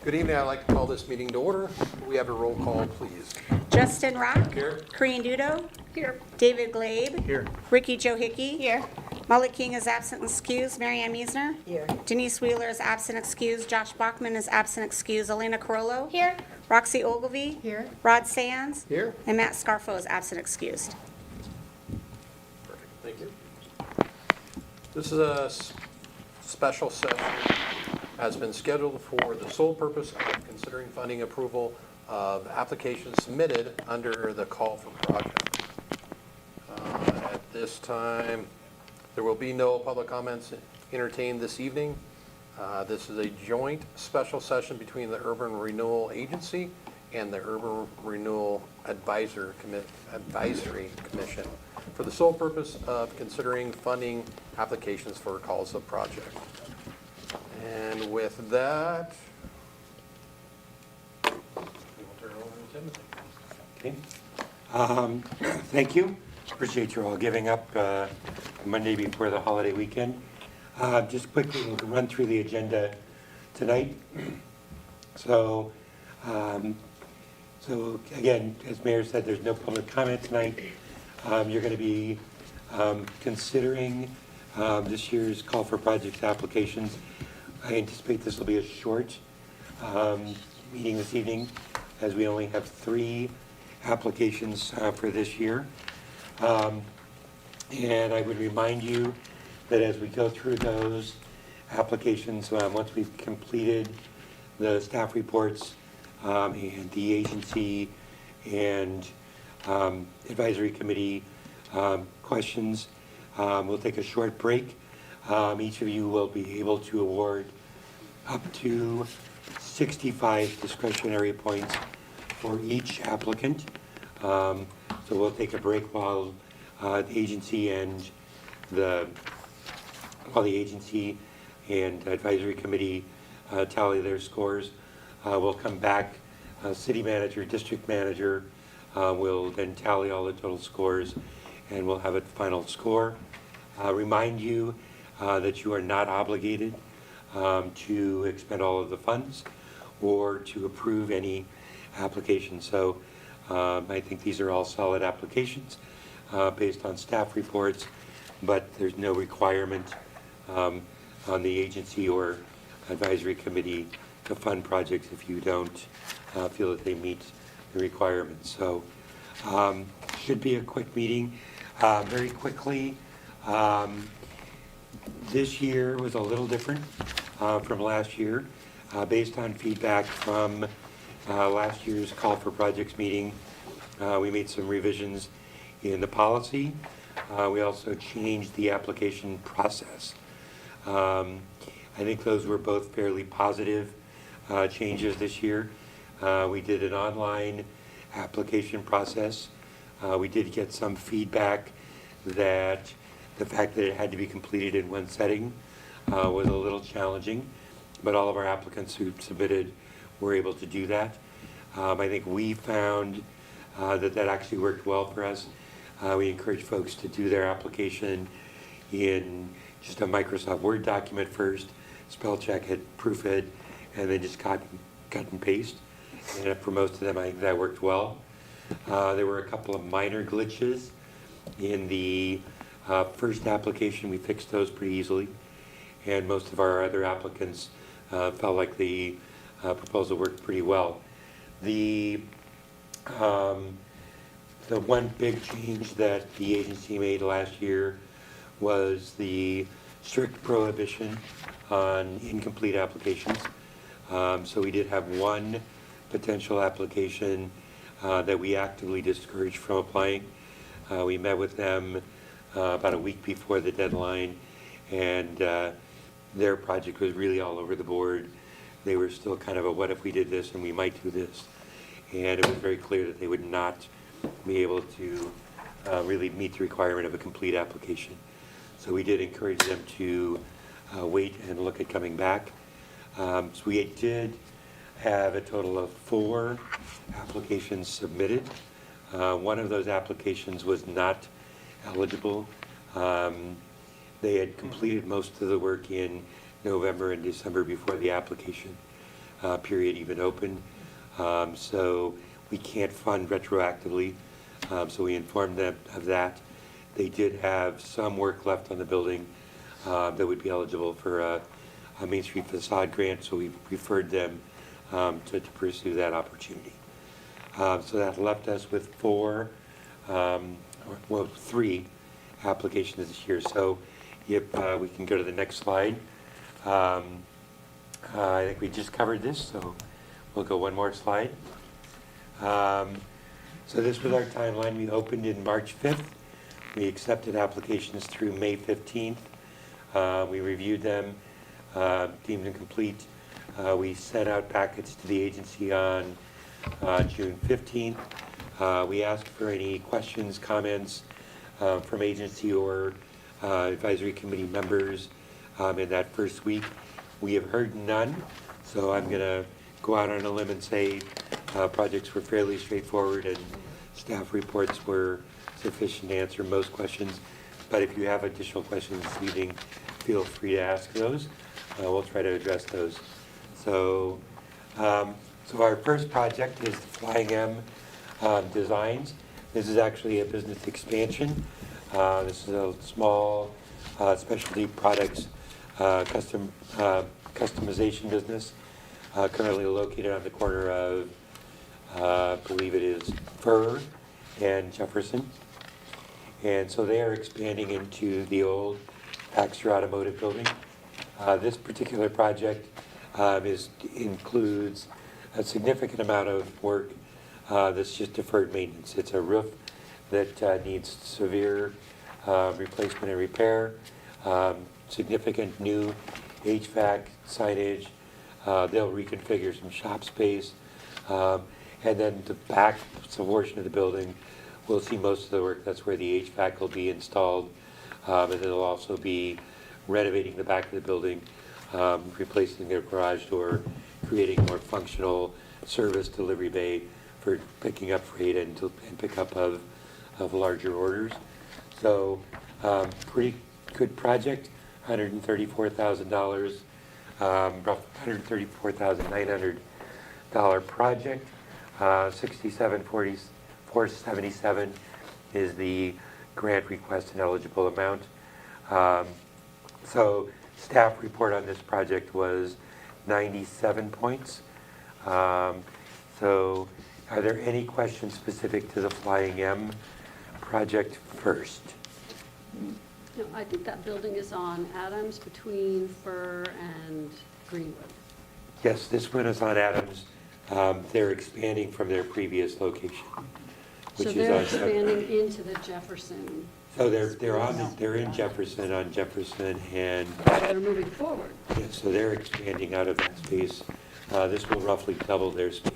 Good evening. I'd like to call this meeting to order. We have a roll call, please. Justin Rock. Here. Corinne Dudo. Here. David Glabe. Here. Ricky Joe Hickey. Here. Mullet King is absent and excused. Marianne Meisner. Here. Denise Wheeler is absent excused. Josh Bachman is absent excused. Elena Carollo. Here. Roxy Ogilvie. Here. Rod Sands. Here. And Matt Scarfo is absent excused. Perfect. Thank you. This is a special session, has been scheduled for the sole purpose of considering funding approval of applications submitted under the call for project. At this time, there will be no public comments entertained this evening. This is a joint special session between the Urban Renewal Agency and the Urban Renewal Advisory Commission for the sole purpose of considering funding applications for calls of project. And with that, we'll turn it over to Timothy. Okay. Thank you. Appreciate you all giving up Monday before the holiday weekend. Just quickly, we'll run through the agenda tonight. So again, as Mayor said, there's no public comment tonight. You're going to be considering this year's call for projects applications. I anticipate this will be a short meeting this evening, as we only have 3 applications for this year. And I would remind you that as we go through those applications, once we've completed the staff reports and the agency and advisory committee questions, we'll take a short break. Each of you will be able to award up to 65 discretionary points for each applicant. So we'll take a break while the agency and advisory committee tally their scores. We'll come back. City manager, district manager will then tally all the total scores, and we'll have a final score. Remind you that you are not obligated to expend all of the funds or to approve any application. So I think these are all solid applications based on staff reports, but there's no requirement on the agency or advisory committee to fund projects if you don't feel that they meet the requirements. So should be a quick meeting. Very quickly, this year was a little different from last year. Based on feedback from last year's call for projects meeting, we made some revisions in the policy. We also changed the application process. I think those were both fairly positive changes this year. We did an online application process. We did get some feedback that the fact that it had to be completed in one setting was a little challenging, but all of our applicants who submitted were able to do that. I think we found that actually worked well for us. We encourage folks to do their application in just a Microsoft Word document first, spell check it, proof it, and then just cut and paste. And for most of them, I think that worked well. There were a couple of minor glitches in the first application. We fixed those pretty easily, and most of our other applicants felt like the proposal worked pretty well. The one big change that the agency made last year was the strict prohibition on incomplete applications. So we did have one potential application that we actively discouraged from applying. We met with them about a week before the deadline, and their project was really all over the board. They were still kind of a what if we did this and we might do this. And it was very clear that they would not be able to really meet the requirement of a complete application. So we did encourage them to wait and look at coming back. So we did have a total of 4 applications submitted. One of those applications was not eligible. They had completed most of the work in November and December before the application period even opened. So we can't fund retroactively. So we informed them of that. They did have some work left on the building that would be eligible for a Main Street facade grant, so we referred them to pursue that opportunity. So that left us with three applications this year. So if we can go to the next slide. I think we just covered this, so we'll go one more slide. So this was our timeline. We opened in March 5th. We accepted applications through May 15th. We reviewed them, deemed them complete. We sent out packets to the agency on June 15th. We asked for any questions, comments from agency or advisory committee members in that first week. We have heard none, so I'm going to go out on a limb and say projects were fairly straightforward and staff reports were sufficient to answer most questions. But if you have additional questions this evening, feel free to ask those. We'll try to address those. So, so our first project is the Flying M Designs. This is actually a business expansion. This is a small specialty products customization business currently located on the corner of, I believe it is Fur and Jefferson. And so they are expanding into the old Baxter Automotive building. This particular project includes a significant amount of work that's just deferred maintenance. It's a roof that needs severe replacement and repair, significant new HVAC signage. They'll reconfigure some shop space. And then the back portion of the building, we'll see most of the work. That's where the HVAC will be installed. And they'll also be renovating the back of the building, replacing their garage door, creating a more functional service delivery bay for picking up freight and pickup of larger orders. So pretty good project, $134,000, $134,900 project. 67,477 is the grant request and eligible amount. So staff report on this project was 97 points. So are there any questions specific to the Flying M project first? No, I think that building is on Adams between Fur and Greenwood. Yes, this one is on Adams. They're expanding from their previous location, which So is they're on. expanding into the Jefferson. So they're in Jefferson, on Jefferson, and They're moving forward. yeah, so they're expanding out of that space. This will roughly double their space.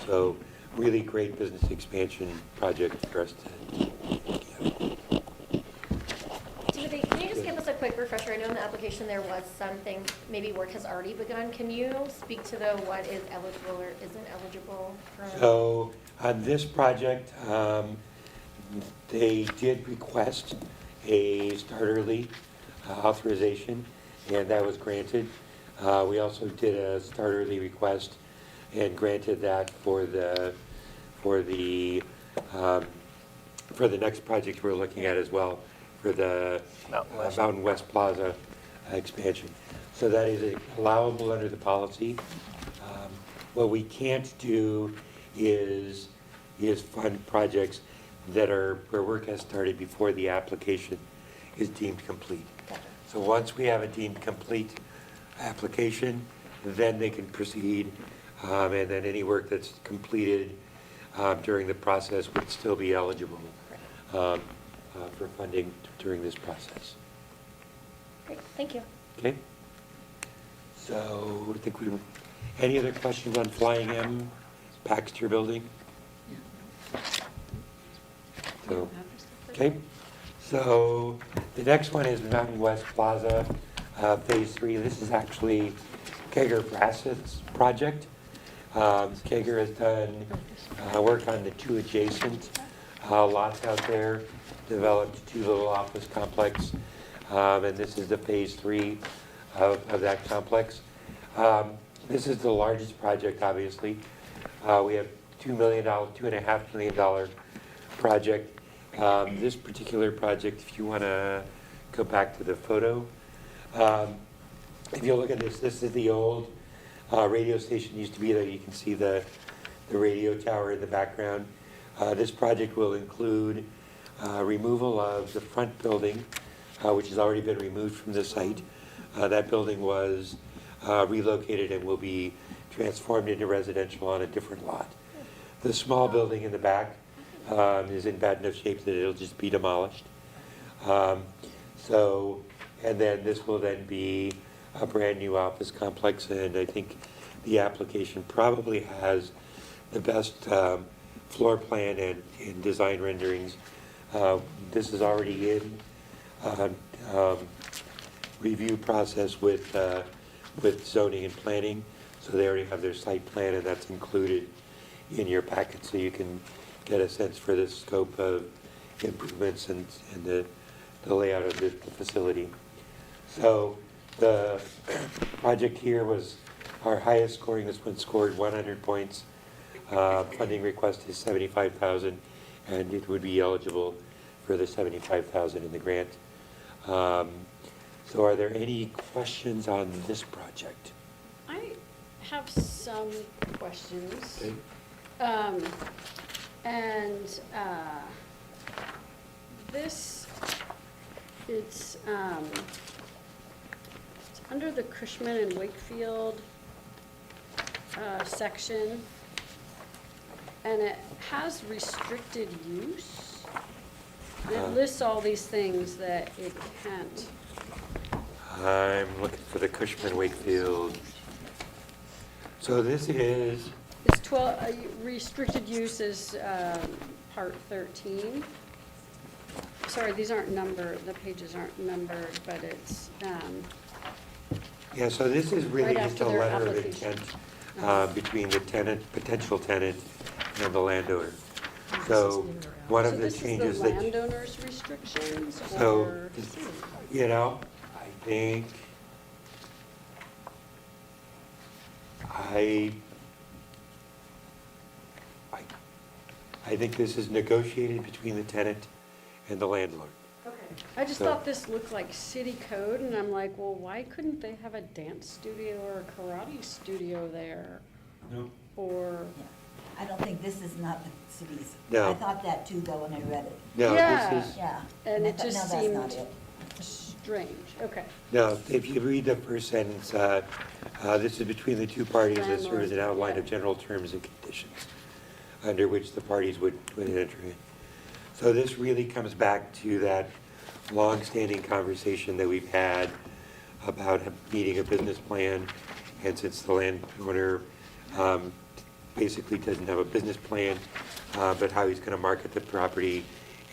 So really great business expansion project for us to give. Timothy, can you just give us a quick refresher? I know in the application there was something, maybe work has already begun. Can you speak to what is eligible or isn't eligible? So on this project, they did request a start early authorization, and that was granted. We also did a start early request and granted that for the next project we're looking at as well, for the Mountain West Plaza expansion. So that is allowable under the policy. What we can't do is fund projects where work has started before the application is deemed complete. So once we have a deemed complete application, then they can proceed, and then any work that's completed during the process would still be eligible for funding during this process. Great, thank you. Okay? So I think any other questions on Flying M, Baxter Building? So, okay, so the next one is Mountain West Plaza, Phase 3. This is actually Kager Brassett's project. Kager has done work on the two adjacent lots out there, developed two little office complex, and this is the Phase 3 of that complex. This is the largest project, obviously. We have $2.5 million project. This particular project, if you want to go back to the photo, if you look at this is the old radio station used to be there. You can see the radio tower in the background. This project will include removal of the front building, which has already been removed from the site. That building was relocated and will be transformed into residential on a different lot. The small building in the back is in bad enough shape that it'll just be demolished. And then this will then be a brand new office complex, and I think the application probably has the best floor plan and design renderings. This is already in review process with zoning and planning, so they already have their site plan, and that's included in your packet, so you can get a sense for the scope of improvements and the layout of the facility. So the project here was our highest scoring. This one scored 100 points. Funding request is $75,000, and it would be eligible for the $75,000 in the grant. So are there any questions on this project? I have some questions. Okay. This, it's under the Cushman and Wakefield section, and it has restricted use. And it lists all these things that it can't. I'm looking for the Cushman Wakefield. So this is, It's 12, restricted use is part 13. Sorry, these aren't numbered, the pages aren't numbered, but it's, yeah, so this is really Right just a after their letter of application. intent between the tenant, potential tenant, and the landowner. So one so of the this is changes the that, landowner's restrictions, So, or? you know, I think I think this is negotiated between the tenant and the landlord. Okay. I just So- thought this looked like city code, and I'm like, well, why couldn't they have a dance studio or a karate studio there? No. Or, I don't think this is not the city's. No. I thought that too, though, when I read it. No, Yeah. this is, Yeah. And I it thought, just no, that's not seemed- it. strange, okay. no, if you read the first sentence, this is between the two parties that serve as an outline of general terms and conditions under which the parties would enter in. So this really comes back to that long-standing conversation that we've had about needing a business plan, and since the landowner basically doesn't have a business plan, but how he's going to market the property,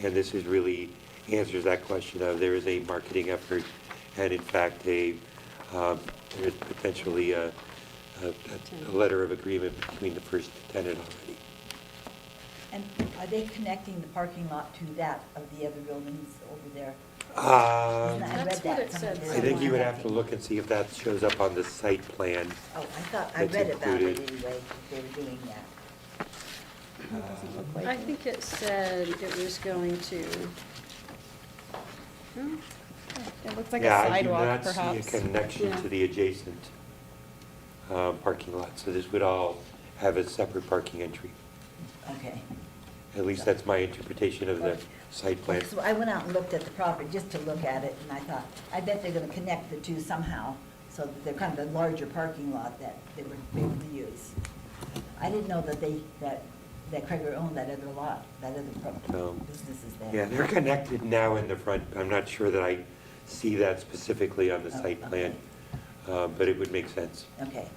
and this is really answers that question of there is a marketing effort, and in fact, there's potentially a letter of agreement between the first tenant already. And are they connecting the parking lot to that of the other buildings over there? Um, Isn't that- I That's read what that it somewhere. said I think you would have to look and see if that shows up on the site plan. Oh, I thought, I That's read about it included. anyway, that they were doing that. I think it said it was going to, hmm? It looks like a Yeah, I do sidewalk, not perhaps. see a connection Yeah. to the adjacent parking lot, so this would all have a separate parking entry. Okay. At least that's my interpretation of the site plan. So I went out and looked at the property just to look at it, and I thought, I bet they're gonna connect the two somehow, so that they're kind of a larger parking lot that they would be able to use. I didn't know that that Kreger owned that other lot, that No. other businesses there. Yeah, they're connected now in the front. I'm not sure that I see that specifically on the Oh, site plan, okay. but it would make sense. Okay.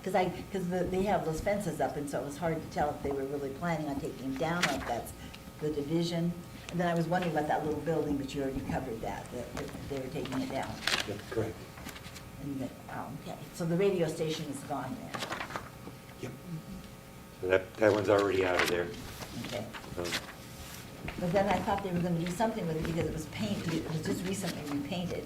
Because they have those fences up, and so it was hard to tell if they were really planning on taking down, or if that's the division. And then I was wondering about that little building, but you already covered that they were taking it down. Yep, correct. And okay, so the radio station is gone then. Yep. So that one's already out of there. Okay. Um, But then I thought they were gonna do something with it because it was painted, it was just recently repainted.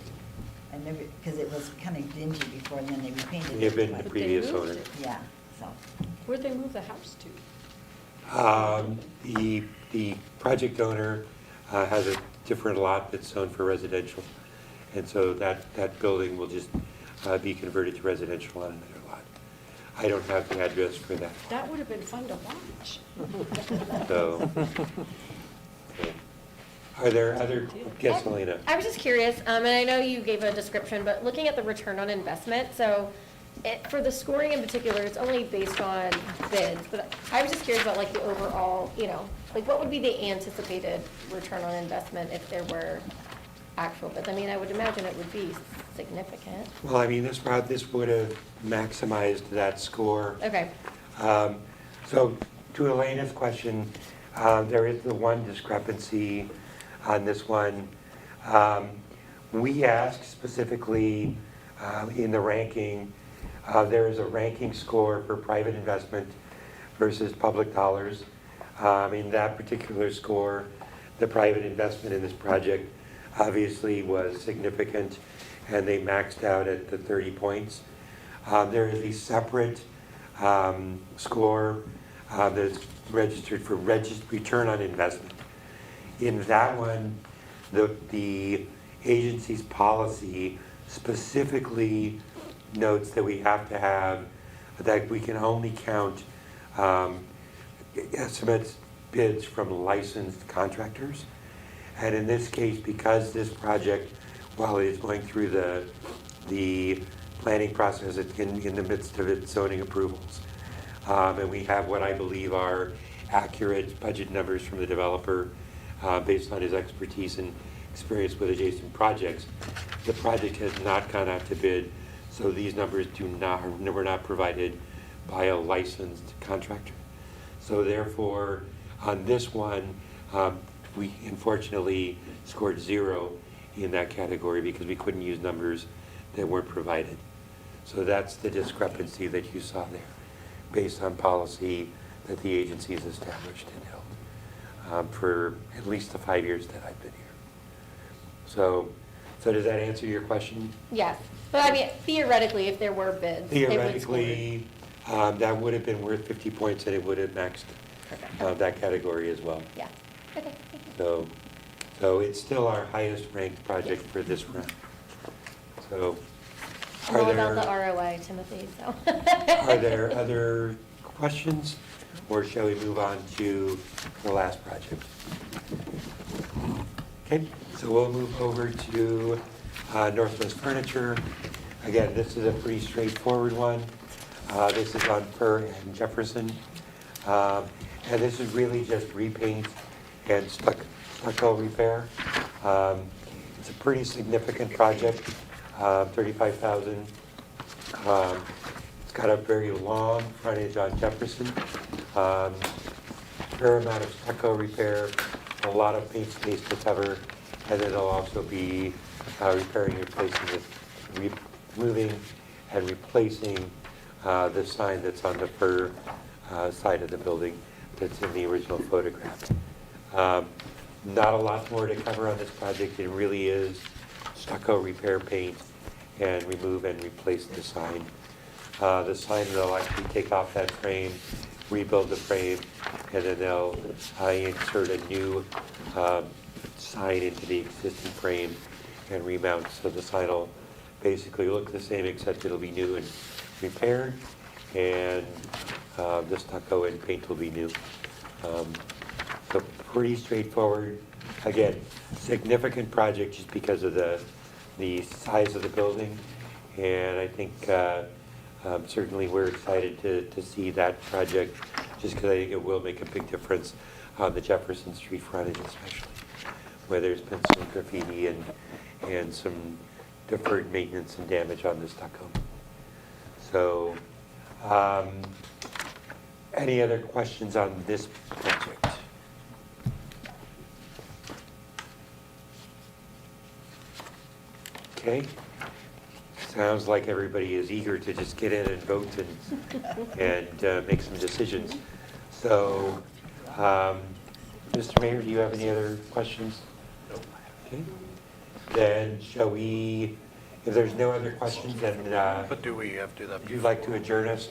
And maybe, because it was kind of dingy before, and then they repainted it. They've been the but- they previous moved owner. it. Yeah, so, Where'd they move the house to? The project owner has a different lot that's zoned for residential. And so that building will just be converted to residential on another lot. I don't have the address for that. That would have been fun to watch. So, okay. Are there other, yes, Elena? I was just curious, and I know you gave a description, but looking at the return on investment, so for the scoring in particular, it's only based on bids, but I was just curious about like the overall, like what would be the anticipated return on investment if there were actual bids? I mean, I would imagine it would be significant. Well, I mean, this would have maximized that score. Okay, So to Elena's question, there is the one discrepancy on this one. We asked specifically in the ranking, there is a ranking score for private investment versus public dollars. In that particular score, the private investment in this project obviously was significant, and they maxed out at the 30 points. There is a separate score that's registered for return on investment. In that one, the agency's policy specifically notes that we have to have, that we can only count estimates, bids from licensed contractors. And in this case, because this project, while it is going through the planning process, it's in the midst of its zoning approvals. And we have what I believe are accurate budget numbers from the developer based on his expertise and experience with adjacent projects. The project has not gone out to bid, so these numbers were not provided by a licensed contractor. So therefore, on this one, we unfortunately scored 0 in that category because we couldn't use numbers that weren't provided. So that's the discrepancy that you saw there, based on policy that the agency has established and held for at least the 5 years that I've been here. So does that answer your question? yes. But I mean, theoretically, if there were bids, they would score. Theoretically, that would have been worth 50 points and it would have maxed Perfect. that category as well. Yeah, okay, thank you. So it's still our highest ranked project for this round. So I'm are all about the there, ROI, Timothy, so. are there other questions? Or shall we move on to the last project? Okay, so we'll move over to Northwest Furniture. Again, this is a pretty straightforward one. This is on Fur and Jefferson. And this is really just repaint and stucco repair. It's a pretty significant project, $35,000. It's got a very long frontage on Jefferson. Fair amount of stucco repair, a lot of paint space to cover, and then they'll also be repairing, removing and replacing the sign that's on the Fur side of the building that's in the original photograph. Not a lot more to cover on this project. It really is stucco repair, paint, and remove and replace the sign. The sign, they'll actually take off that frame, rebuild the frame, and then they'll insert a new sign into the existing frame and remount. So the sign will basically look the same, except it'll be new and repaired, and the stucco and paint will be new. So pretty straightforward. Again, significant project just because of the size of the building, and I think certainly we're excited to see that project, just because I think it will make a big difference on the Jefferson Street frontage especially, where there's been some graffiti and some deferred maintenance and damage on the stucco. So, any other questions on this project? Okay. Sounds like everybody is eager to just get in and vote and make some decisions. So, Mr. Mayor, do you have any other questions? Okay. Then shall we If there's no other questions, then But do we have to do that? would you like to adjourn us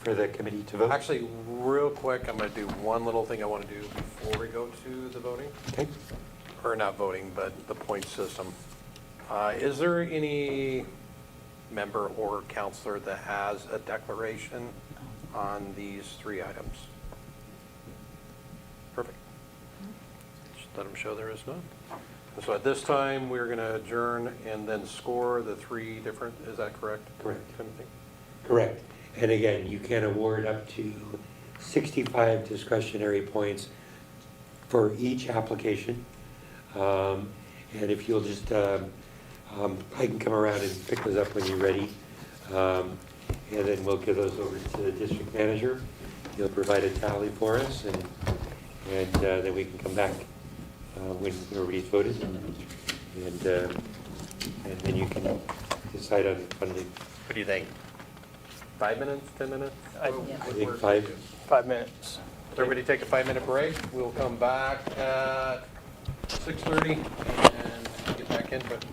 for the committee to vote? Actually, real quick, I'm going to do one little thing I want to do before we go to the voting. Okay. Or not voting, but the point system. Is there any member or counselor that has a declaration on these 3 items? Perfect. Just let them show there is none. So at this time, we're going to adjourn and then score the 3 different, is that correct? Correct. Timothy? Correct. And again, you can award up to 65 discretionary points for each application. And if you'll just, I can come around and pick those up when you're ready. And then we'll give those over to the district manager. He'll provide a tally for us, and then we can come back when everybody's voted. And then you can decide on funding. What do you think? 5 minutes, 10 minutes? I think 5. 5 minutes. Everybody take a 5-minute break. We'll come back at 6:30 and get back into it.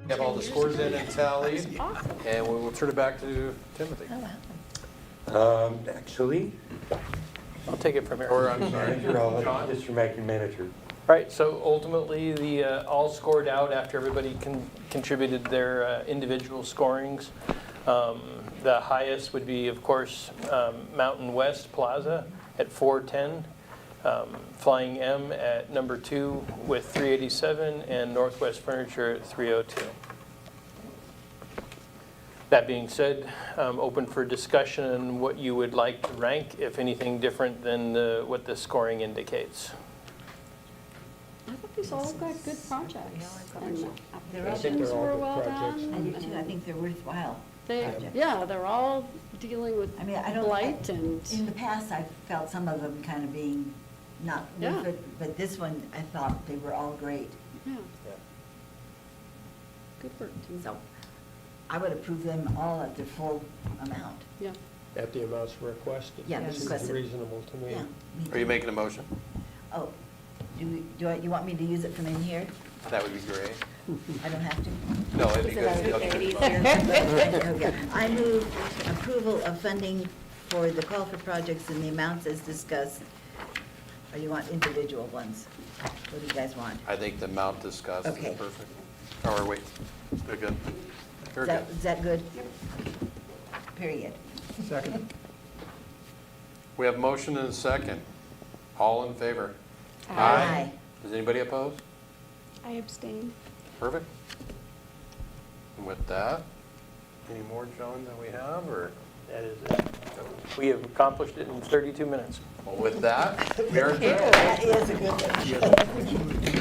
Have all the scores in and tallied, Awesome. and we will turn it back to Timothy. Actually, I'll take it from here. Or, I'm sorry, manager, I'll John? let Mr. Mackin manager. Right, so ultimately, the all scored out after everybody contributed their individual scorings. The highest would be, of course, Mountain West Plaza at 410, Flying M at number 2 with 387, and Northwest Furniture at 302. That being said, open for discussion on what you would like to rank, if anything different than what the scoring indicates. I thought these all got good projects. And They're all applications they're all were good well projects. done. I do too, I think they're worthwhile. They, projects. yeah, they're all dealing with I mean, I don't. blight and, In the past, I felt some of them kind of being not Yeah. worth it, but this one, I thought they were all great. yeah. Good work, team. So I would approve them all at their full amount. Yeah. At the amounts requested. Yeah, Seems requested. reasonable to me. Yeah. me Are you too. making a motion? Oh, you want me to use it from in here? That would be great. I don't have to? No, it'd be good. Okay. I move approval of funding for the call for projects in the amounts as discussed. Or you want individual ones? What do you guys want? I think the amount discussed is Okay. perfect. Or wait, they're good. They're good. Is that good? Period. Second? We have motion and a second. All in favor? Aye. Does anybody oppose? I abstain. Perfect. And with that, any more, John, that we have, or? That is it. We have accomplished it in 32 minutes. Well, with that, we are adjourned. That is a good one.